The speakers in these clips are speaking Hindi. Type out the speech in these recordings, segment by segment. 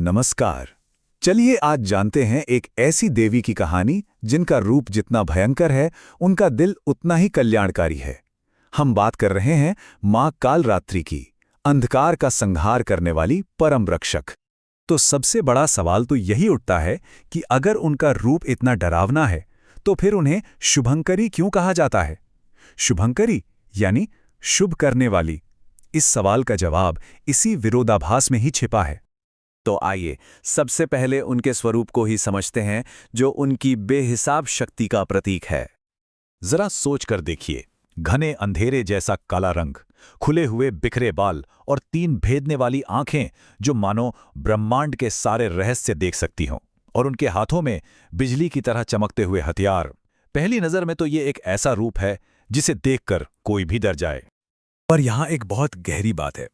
नमस्कार। चलिए आज जानते हैं एक ऐसी देवी की कहानी जिनका रूप जितना भयंकर है उनका दिल उतना ही कल्याणकारी है। हम बात कर रहे हैं मां कालरात्रि की, अंधकार का संहार करने वाली परम रक्षक। तो सबसे बड़ा सवाल तो यही उठता है कि अगर उनका रूप इतना डरावना है तो फिर उन्हें शुभंकरी क्यों कहा जाता है? शुभंकरी यानी शुभ करने वाली। इस सवाल का जवाब इसी विरोधाभास में ही छिपा है। तो आइए सबसे पहले उनके स्वरूप को ही समझते हैं, जो उनकी बेहिसाब शक्ति का प्रतीक है। जरा सोच कर देखिए, घने अंधेरे जैसा काला रंग, खुले हुए बिखरे बाल और 3 भेदने वाली आंखें जो मानो ब्रह्मांड के सारे रहस्य देख सकती हों, और उनके हाथों में बिजली की तरह चमकते हुए हथियार। पहली नजर में तो ये एक ऐसा रूप है जिसे देखकर कोई भी डर जाए। पर यहाँ एक बहुत गहरी बात है।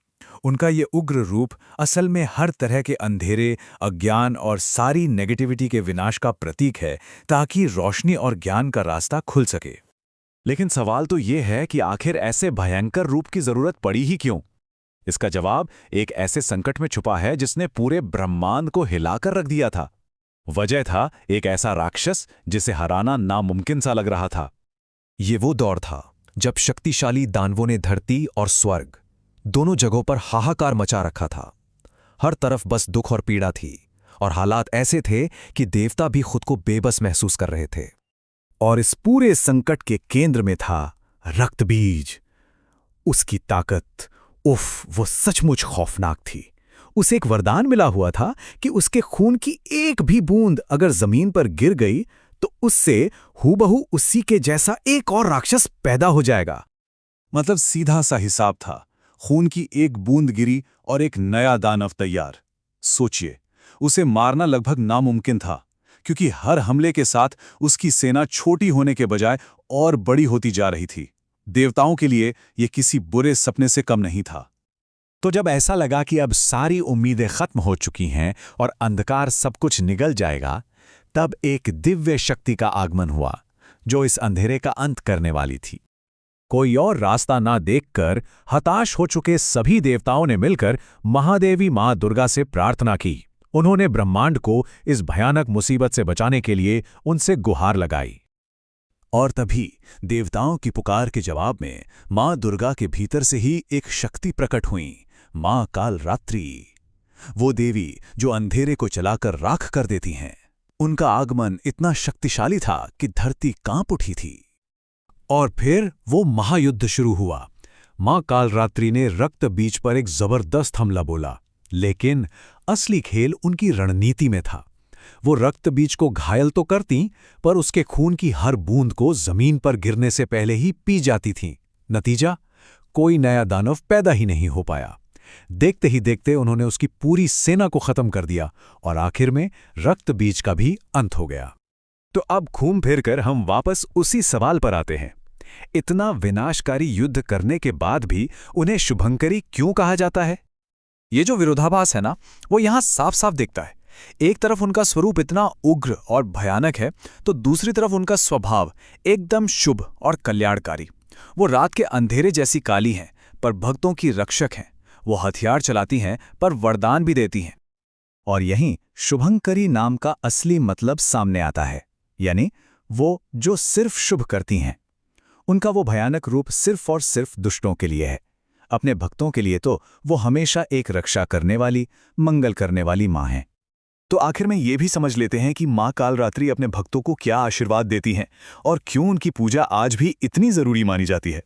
उनका ये उग्र रूप असल में हर तरह के अंधेरे, अज्ञान और सारी नेगेटिविटी के विनाश का प्रतीक है, ताकि रोशनी और ज्ञान का रास्ता खुल सके। लेकिन सवाल तो ये है कि आखिर ऐसे भयंकर रूप की जरूरत पड़ी ही क्यों? इसका जवाब एक ऐसे संकट में छुपा है जिसने पूरे ब्रह्मांड को हिलाकर रख दिया था। वजह था एक ऐसा राक्षस जिसे हराना नामुमकिन सा लग रहा था। ये वो दौर था जब शक्तिशाली दानवों ने धरती और स्वर्ग दोनों जगहों पर हाहाकार मचा रखा था। हर तरफ बस दुख और पीड़ा थी, और हालात ऐसे थे कि देवता भी खुद को बेबस महसूस कर रहे थे। और इस पूरे संकट के केंद्र में था रक्तबीज। उसकी ताकत, वो सचमुच खौफनाक थी। उसे एक वरदान मिला हुआ था कि उसके खून की एक भी बूंद अगर जमीन पर गिर गई तो उससे हूबहू उसी के जैसा एक और राक्षस पैदा हो जाएगा। मतलब सीधा सा हिसाब था, खून की एक बूंद गिरी और एक नया दानव तैयार। सोचिए, उसे मारना लगभग नामुमकिन था, क्योंकि हर हमले के साथ उसकी सेना छोटी होने के बजाय और बड़ी होती जा रही थी। देवताओं के लिए यह किसी बुरे सपने से कम नहीं था। तो जब ऐसा लगा कि अब सारी उम्मीदें खत्म हो चुकी हैं और अंधकार सब कुछ निगल जाएगा, तब एक दिव्य शक्ति का आगमन हुआ जो इस अंधेरे का अंत करने वाली थी। कोई और रास्ता ना देखकर हताश हो चुके सभी देवताओं ने मिलकर महादेवी मां दुर्गा से प्रार्थना की। उन्होंने ब्रह्मांड को इस भयानक मुसीबत से बचाने के लिए उनसे गुहार लगाई। और तभी देवताओं की पुकार के जवाब में मां दुर्गा के भीतर से ही एक शक्ति प्रकट हुई, मां कालरात्रि। वो देवी जो अंधेरे को चलाकर राख कर देती हैं। उनका आगमन इतना शक्तिशाली था कि धरती कांप उठी थी। और फिर वो महायुद्ध शुरू हुआ। मां कालरात्रि ने रक्त बीज पर एक जबरदस्त हमला बोला, लेकिन असली खेल उनकी रणनीति में था। वो रक्त बीज को घायल तो करती, पर उसके खून की हर बूंद को जमीन पर गिरने से पहले ही पी जाती थीं। नतीजा, कोई नया दानव पैदा ही नहीं हो पाया। देखते ही देखते उन्होंने उसकी पूरी सेना को खत्म कर दिया, और आखिर में रक्त बीज का भी अंत हो गया। तो अब घूम फिर कर हम वापस उसी सवाल पर आते हैं। इतना विनाशकारी युद्ध करने के बाद भी उन्हें शुभंकरी क्यों कहा जाता है? ये जो विरोधाभास है ना, वो यहाँ साफ साफ दिखता है। एक तरफ उनका स्वरूप इतना उग्र और भयानक है, तो दूसरी तरफ उनका स्वभाव एकदम शुभ और कल्याणकारी। वो रात के अंधेरे जैसी काली हैं, पर भक्तों की रक्षक हैं। वो हथियार चलाती हैं, पर वरदान भी देती हैं। और यहीं शुभंकरी नाम का असली मतलब सामने आता है, यानी वो जो सिर्फ शुभ करती हैं। उनका वो भयानक रूप सिर्फ और सिर्फ दुष्टों के लिए है। अपने भक्तों के लिए तो वो हमेशा एक रक्षा करने वाली, मंगल करने वाली मां हैं। तो आखिर में ये भी समझ लेते हैं कि मां कालरात्रि अपने भक्तों को क्या आशीर्वाद देती हैं और क्यों उनकी पूजा आज भी इतनी जरूरी मानी जाती है।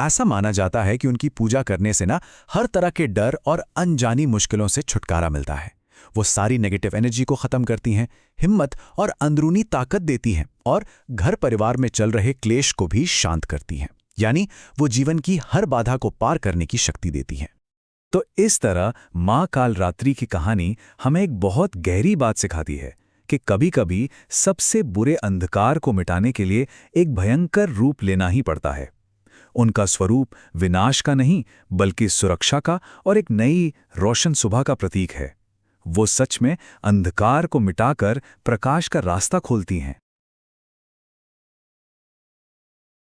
ऐसा माना जाता है कि उनकी पूजा करने से ना हर तरह के डर और अनजानी मुश्किलों से छुटकारा मिलता है। वो सारी नेगेटिव एनर्जी को खत्म करती हैं, हिम्मत और अंदरूनी ताकत देती हैं, और घर परिवार में चल रहे क्लेश को भी शांत करती हैं। यानी वो जीवन की हर बाधा को पार करने की शक्ति देती हैं। तो इस तरह मां कालरात्रि की कहानी हमें एक बहुत गहरी बात सिखाती है कि कभी-कभी सबसे बुरे अंधकार को मिटाने के लिए एक भयंकर रूप लेना ही पड़ता है। उनका स्वरूप विनाश का नहीं, बल्कि सुरक्षा का और एक नई रोशन सुबह का प्रतीक है। वो सच में अंधकार को मिटाकर प्रकाश का रास्ता खोलती हैं।